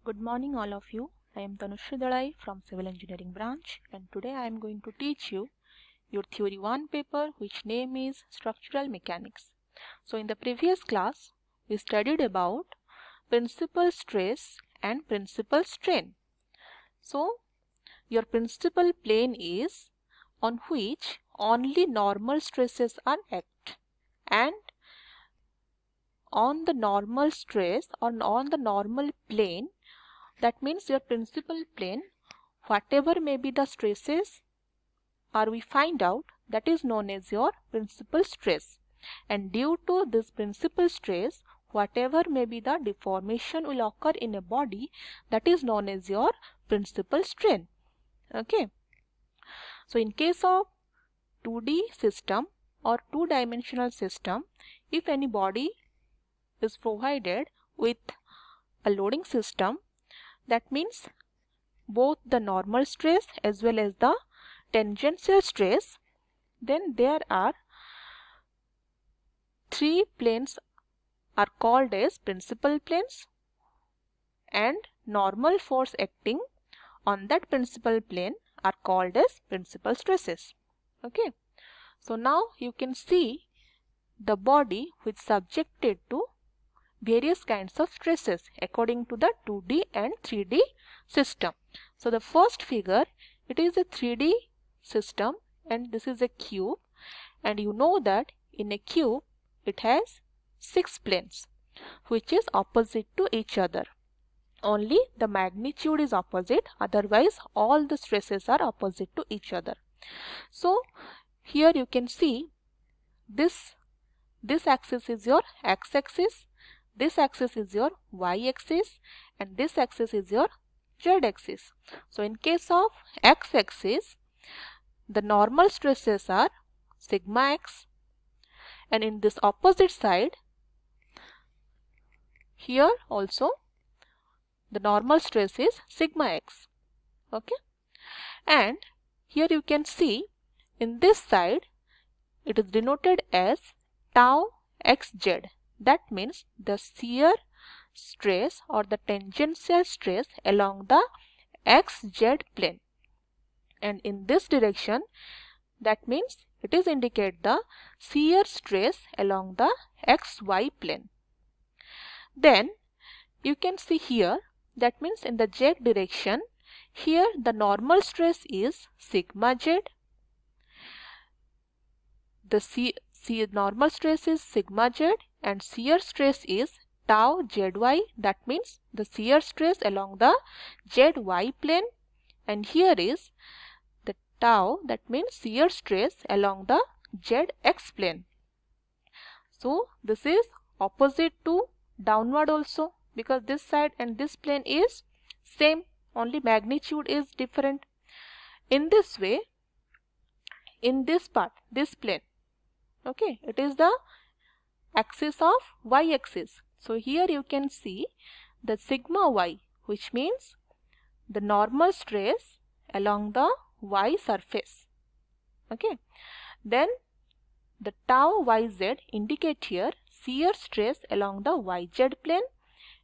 Good morning all of you. I am Tanushri Dalai from Civil Engineering branch, and today I am going to teach you your Theory 1 paper which name is Structural Mechanics. So in the previous class we studied about principal stress and principal strain. So your principal plane is on which only normal stresses are act, and on the normal stress or on the normal plane, that means your principal plane, whatever may be the stresses or we find out, that is known as your principal stress. And due to this principal stress, whatever may be the deformation will occur in a body, that is known as your principal strain. Okay. So in case of 2D system or two-dimensional system, if any body is provided with a loading system, that means both the normal stress as well as the tangential stress, then there are three planes are called as principal planes, and normal force acting on that principal plane are called as principal stresses. Okay. So now you can see the body which subjected to various kinds of stresses according to the 2D and 3D system. So the first figure, it is a 3D system and this is a cube, and you know that in a cube it has 6 planes which is opposite to each other. Only the magnitude is opposite, otherwise all the stresses are opposite to each other. So here you can see this axis is your x-axis, this axis is your y-axis, and this axis is your z-axis. So in case of x-axis, the normal stresses are sigma x, and in this opposite side, here also the normal stress is sigma x. Okay, and here you can see in this side it is denoted as tau xz. That means the shear stress or the tangential stress along the xz plane, and in this direction, that means it is indicate the shear stress along the xy plane. Then you can see here, that means in the z direction, here the normal stress is sigma z, the normal stress is sigma z, and shear stress is tau zy. That means the shear stress along the zy plane, and here is the tau, that means shear stress along the zx plane. So this is opposite to downward also, because this side and this plane is same, only magnitude is different. In this way, in this part, this plane, okay, it is the axis of y-axis. So here you can see the sigma y, which means the normal stress along the y surface. Okay, then the tau yz indicate here shear stress along the yz plane,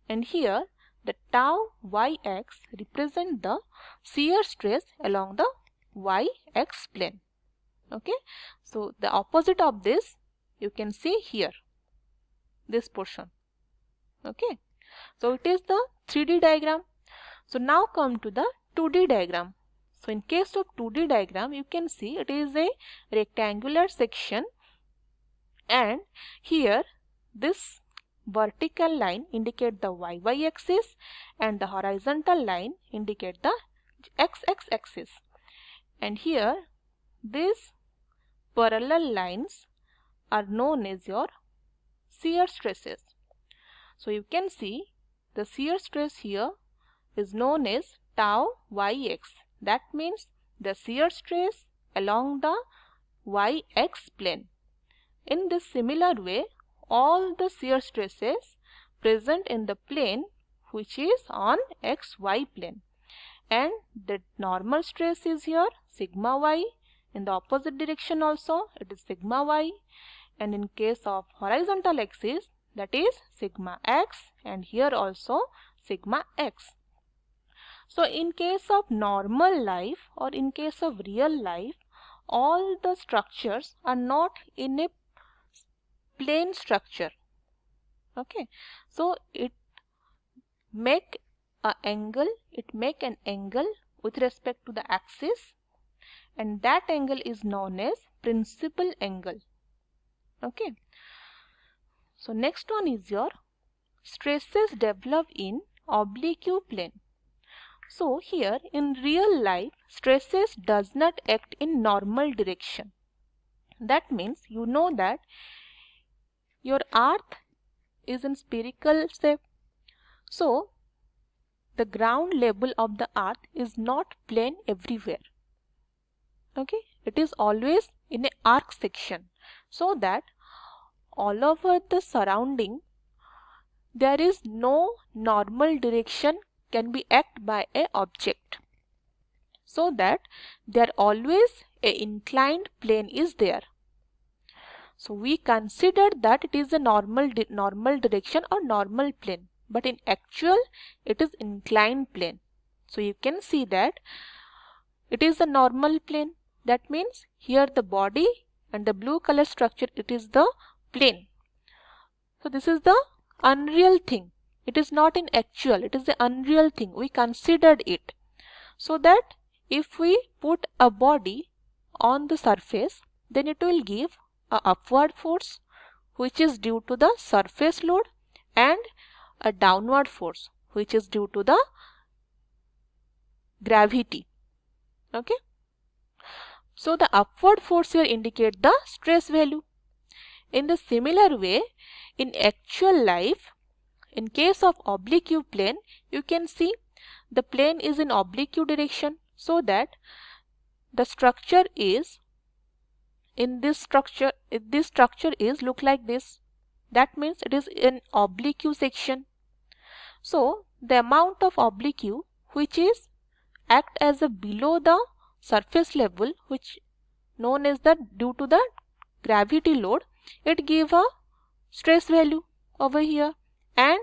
and here the tau yx represent the shear stress along the yx plane. Okay, so the opposite of this you can see here, this portion. Okay, so it is the 3D diagram. So now come to the 2D diagram. So in case of 2D diagram, you can see it is a rectangular section, and here this vertical line indicate the y axis and the horizontal line indicate the x axis, and here these parallel lines are known as your shear stresses. So you can see the shear stress here is known as tau yx. That means the shear stress along the yx plane. In this similar way, all the shear stresses present in the plane which is on xy plane, and the normal stress is here sigma y. In the opposite direction also it is sigma y, and in case of horizontal axis, that is sigma x, and here also sigma x. So in case of normal life or in case of real life, all the structures are not in a plane structure. Okay, so it make an angle with respect to the axis, and that angle is known as principal angle. Okay, so next one is your stresses develop in oblique plane. So here in real life, stresses does not act in normal direction. That means you know that your earth is in spherical shape. So the ground level of the earth is not plane everywhere. Okay, it is always in a arc section, so that all over the surrounding there is no normal direction can be act by a object, so that there always a inclined plane is there. So we consider that it is a normal direction or normal plane, but in actual it is inclined plane. So you can see that it is a normal plane. That means here the body and the blue color structure, it is the plane. So this is the unreal thing. It is not in actual, it is the unreal thing. We considered it. So that if we put a body on the surface, then it will give a upward force which is due to the surface load, and a downward force which is due to the gravity. Okay. So the upward force here indicate the stress value. In the similar way, in actual life, in case of oblique plane, you can see the plane is in oblique direction, so that the structure is in this structure is look like this. That means it is in oblique section. So the amount of oblique which is act as a below the surface level, which known as the due to the gravity load, it give a stress value over here, and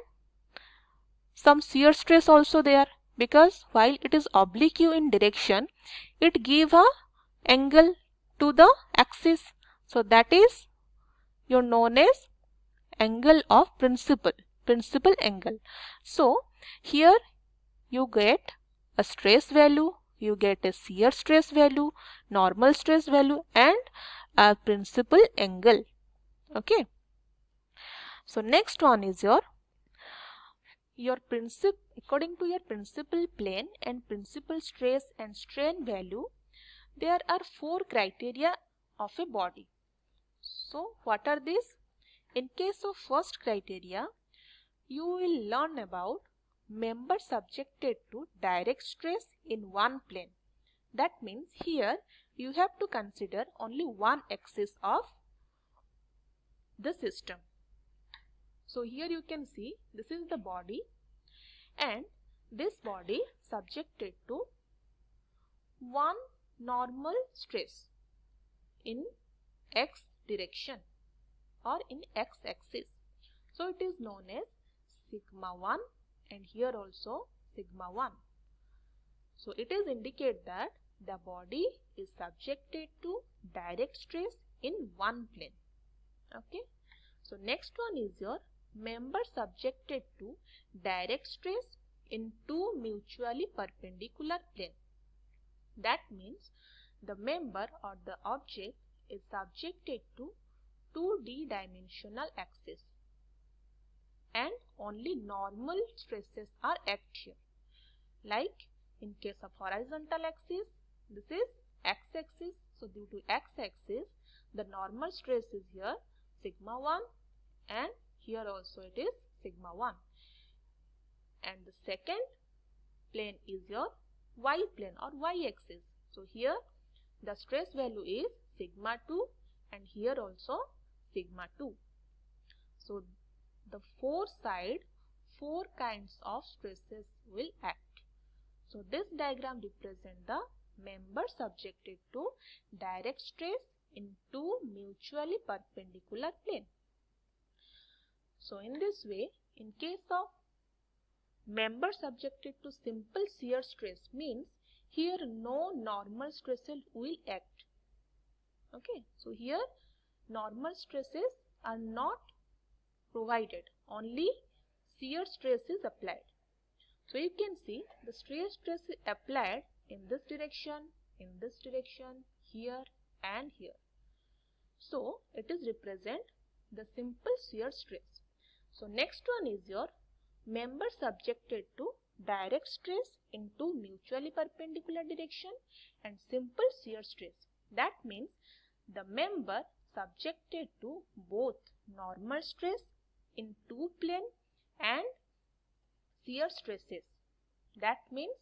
some shear stress also there, because while it is oblique in direction, it give a angle to the axis. So that is your known as angle of principal angle. So here you get a stress value, you get a shear stress value, normal stress value, and a principal angle. Okay. So next one is your principal, according to your principal plane and principal stress and strain value, there are 4 criteria of a body. So what are these? In case of first criteria, you will learn about member subjected to direct stress in one plane. That means here you have to consider only one axis of the system. So here you can see this is the body, and this body subjected to one normal stress in x direction or in x axis. So it is known as sigma 1, and here also sigma 1. So it is indicate that the body is subjected to direct stress in one plane. Okay. So next one is your member subjected to direct stress in 2 mutually perpendicular plane. That means the member or the object is subjected to 2D dimensional axis, and only normal stresses are act here. Like in case of horizontal axis, this is x-axis. So due to x-axis, the normal stress is here sigma 1, and here also it is sigma 1. And the second plane is your y plane or y-axis. So here the stress value is sigma 2, and here also sigma 2. So the 4 kinds of stresses will act. So this diagram represents the member subjected to direct stress in 2 mutually perpendicular plane. So in this way, in case of member subjected to simple shear stress means here no normal stresses will act. Okay, so here normal stresses are not provided, only shear stress is applied. So you can see the shear stress is applied in this direction, here and here. So it is represent the simple shear stress. So next one is your member subjected to direct stress into mutually perpendicular direction and simple shear stress. That means the member subjected to both normal stress in two plane and shear stresses. That means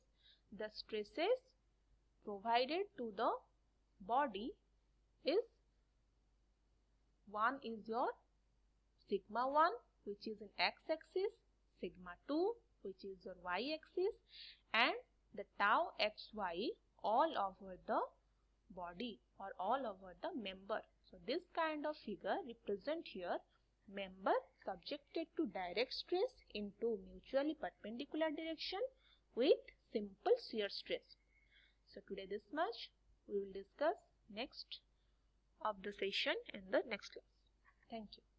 the stresses provided to the body is one is your sigma 1 which is in x-axis, sigma 2 which is your y-axis, and the tau xy all over the body or all over the member. So this kind of figure represent here member subjected to direct stress into mutually perpendicular direction with simple shear stress. So today this much. We will discuss next of the session in the next class. Thank you.